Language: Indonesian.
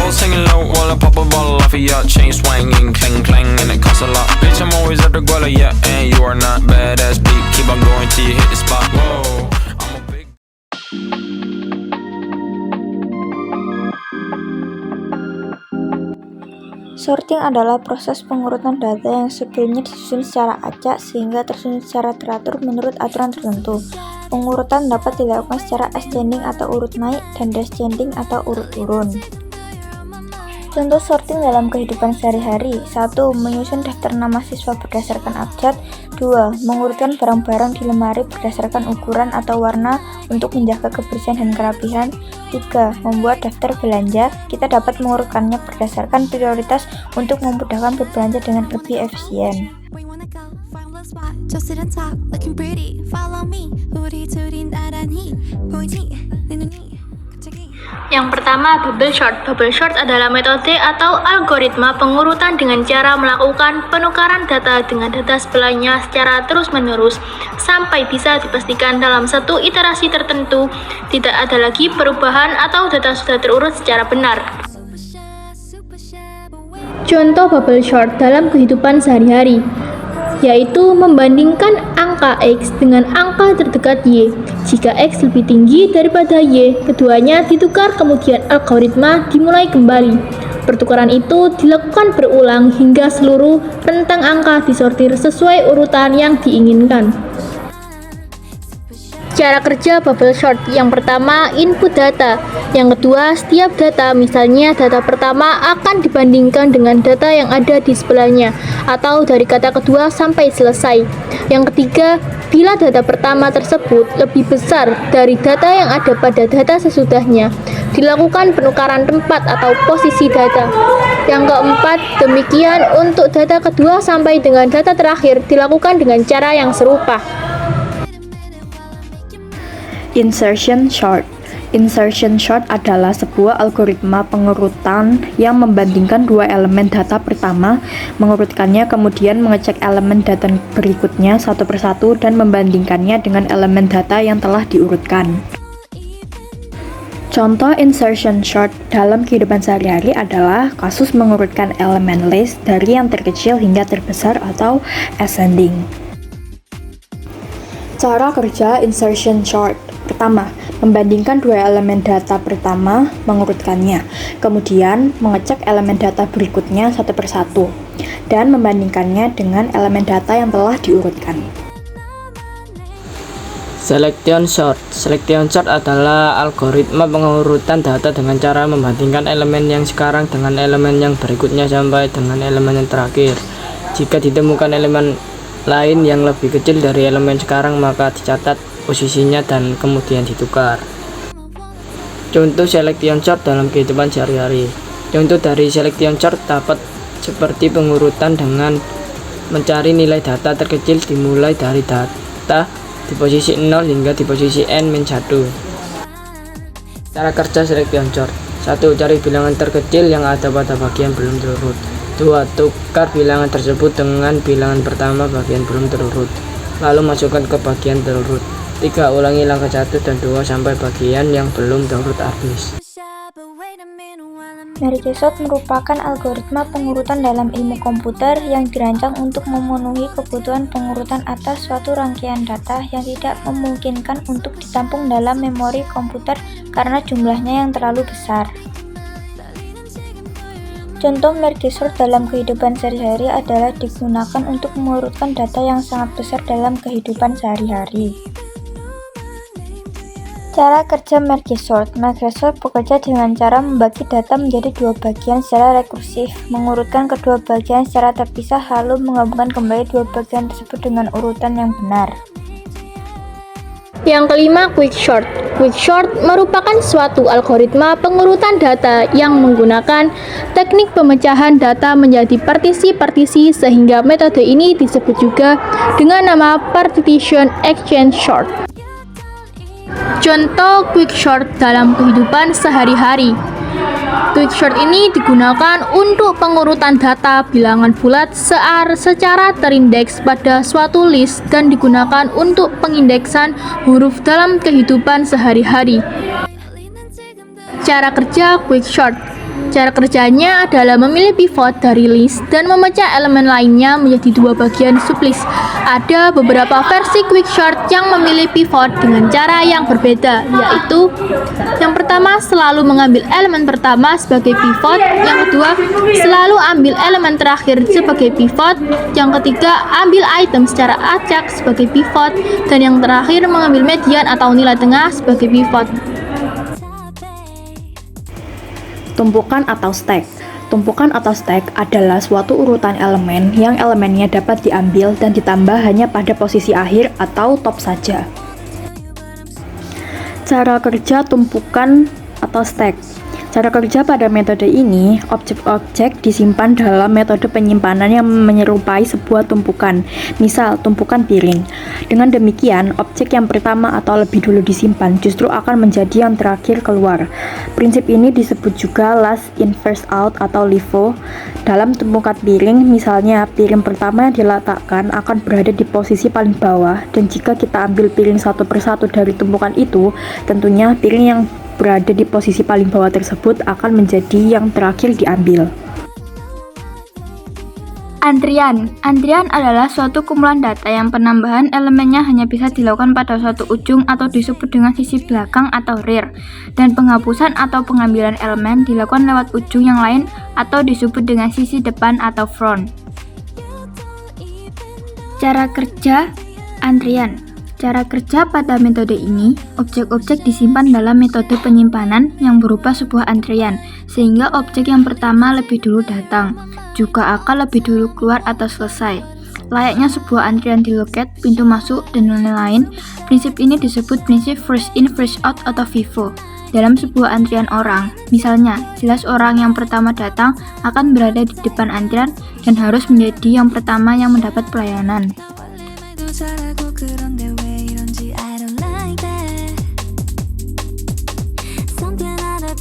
low, singing low while I pop a bottle off of your chain swinging, clang clang, and it costs a lot. Bitch, I'm always at the guala, yeah, and you are not badass beat. Keep on going till you hit the spot. Whoa, I'm a big. Sorting adalah proses pengurutan data yang sebelumnya disusun secara acak sehingga tersusun secara teratur menurut aturan tertentu. Pengurutan dapat dilakukan secara ascending atau urut naik dan descending atau urut turun. Contoh sorting dalam kehidupan sehari-hari: 1. Menyusun daftar nama siswa berdasarkan abjad. 2. Mengurutkan barang-barang di lemari berdasarkan ukuran atau warna untuk menjaga kebersihan dan kerapihan. 3. Membuat daftar belanja. Kita dapat mengurutkannya berdasarkan prioritas untuk memudahkan berbelanja dengan lebih efisien. Yang pertama, bubble sort. Bubble sort adalah metode atau algoritma pengurutan dengan cara melakukan penukaran data dengan data sebelahnya secara terus-menerus sampai bisa dipastikan dalam satu iterasi tertentu tidak ada lagi perubahan atau data sudah terurut secara benar. Contoh bubble sort dalam kehidupan sehari-hari yaitu membandingkan angka X dengan angka terdekat Y. Jika X lebih tinggi daripada Y, keduanya ditukar kemudian algoritma dimulai kembali. Pertukaran itu dilakukan berulang hingga seluruh rentang angka disortir sesuai urutan yang diinginkan. Cara kerja bubble sort: yang pertama, input data. Yang kedua, setiap data, misalnya data pertama akan dibandingkan dengan data yang ada di sebelahnya atau dari kata kedua sampai selesai. Yang ketiga, bila data pertama tersebut lebih besar dari data yang ada pada data sesudahnya, dilakukan penukaran tempat atau posisi data. Yang keempat, demikian untuk data kedua sampai dengan data terakhir dilakukan dengan cara yang serupa. Insertion sort. Insertion sort adalah sebuah algoritma pengurutan yang membandingkan dua elemen data pertama, mengurutkannya, kemudian mengecek elemen data berikutnya satu persatu dan membandingkannya dengan elemen data yang telah diurutkan. Contoh insertion sort dalam kehidupan sehari-hari adalah kasus mengurutkan elemen list dari yang terkecil hingga terbesar atau ascending. Cara kerja insertion sort: pertama, membandingkan dua elemen data pertama, mengurutkannya, kemudian mengecek elemen data berikutnya satu persatu, dan membandingkannya dengan elemen data yang telah diurutkan. Selection sort. Selection sort adalah algoritma pengurutan data dengan cara membandingkan elemen yang sekarang dengan elemen yang berikutnya sampai dengan elemen yang terakhir. Jika ditemukan elemen lain yang lebih kecil dari elemen sekarang, maka dicatat posisinya dan kemudian ditukar. Contoh selection sort dalam kehidupan sehari-hari. Contoh dari selection sort dapat seperti pengurutan dengan mencari nilai data terkecil dimulai dari data di posisi 0 hingga di posisi n-1. Cara kerja selection sort: 1. Cari bilangan terkecil yang ada pada bagian belum terurut. 2. Tukar bilangan tersebut dengan bilangan pertama bagian belum terurut, lalu masukkan ke bagian terurut. 3. Ulangi langkah 1 dan 2 sampai bagian yang belum terurut habis. Merge sort merupakan algoritma pengurutan dalam ilmu komputer yang dirancang untuk memenuhi kebutuhan pengurutan atas suatu rangkaian data yang tidak memungkinkan untuk ditampung dalam memori komputer karena jumlahnya yang terlalu besar. Contoh merge sort dalam kehidupan sehari-hari adalah digunakan untuk mengurutkan data yang sangat besar dalam kehidupan sehari-hari. Cara kerja merge sort: merge sort bekerja dengan cara membagi data menjadi dua bagian secara rekursif, mengurutkan kedua bagian secara terpisah, lalu menggabungkan kembali dua bagian tersebut dengan urutan yang benar. Yang kelima, quick sort. Quick sort merupakan suatu algoritma pengurutan data yang menggunakan teknik pemecahan data menjadi partisi-partisi sehingga metode ini disebut juga dengan nama partition exchange sort. Contoh quick sort dalam kehidupan sehari-hari. Quick sort ini digunakan untuk pengurutan data bilangan bulat secara terindeks pada suatu list dan digunakan untuk pengindeksan huruf dalam kehidupan sehari-hari. Cara kerja quick sort: Cara kerjanya adalah memilih pivot dari list dan memecah elemen lainnya menjadi dua bagian sublist. Ada beberapa versi Quicksort yang memilih pivot dengan cara yang berbeda, yaitu yang pertama selalu mengambil elemen pertama sebagai pivot, yang kedua selalu ambil elemen terakhir sebagai pivot, yang ketiga ambil item secara acak sebagai pivot, dan yang terakhir mengambil median atau nilai tengah sebagai pivot. Tumpukan atau stack. Tumpukan atau stack adalah suatu urutan elemen yang elemennya dapat diambil dan ditambah hanya pada posisi akhir atau top saja. Cara kerja tumpukan atau stack. Cara kerja pada metode ini, objek-objek disimpan dalam metode penyimpanan yang menyerupai sebuah tumpukan, misal tumpukan piring. Dengan demikian, objek yang pertama atau lebih dulu disimpan justru akan menjadi yang terakhir keluar. Prinsip ini disebut juga last in first out atau LIFO. Dalam tumpukan piring, misalnya piring pertama yang diletakkan akan berada di posisi paling bawah, dan jika kita ambil piring satu persatu dari tumpukan itu, tentunya piring yang berada di posisi paling bawah tersebut akan menjadi yang terakhir diambil. Antrian. Antrian adalah suatu kumpulan data yang penambahan elemennya hanya bisa dilakukan pada suatu ujung atau disebut dengan sisi belakang atau rear, dan penghapusan atau pengambilan elemen dilakukan lewat ujung yang lain atau disebut dengan sisi depan atau front. Cara kerja antrian. Cara kerja pada metode ini, objek-objek disimpan dalam metode penyimpanan yang berupa sebuah antrian, sehingga objek yang pertama lebih dulu datang, juga akan lebih dulu keluar atau selesai. Layaknya sebuah antrian di loket, pintu masuk, dan lain-lain, prinsip ini disebut prinsip first in first out atau FIFO. Dalam sebuah antrian orang, misalnya, jelas orang yang pertama datang akan berada di depan antrian dan harus menjadi yang pertama yang mendapat pelayanan. Something out of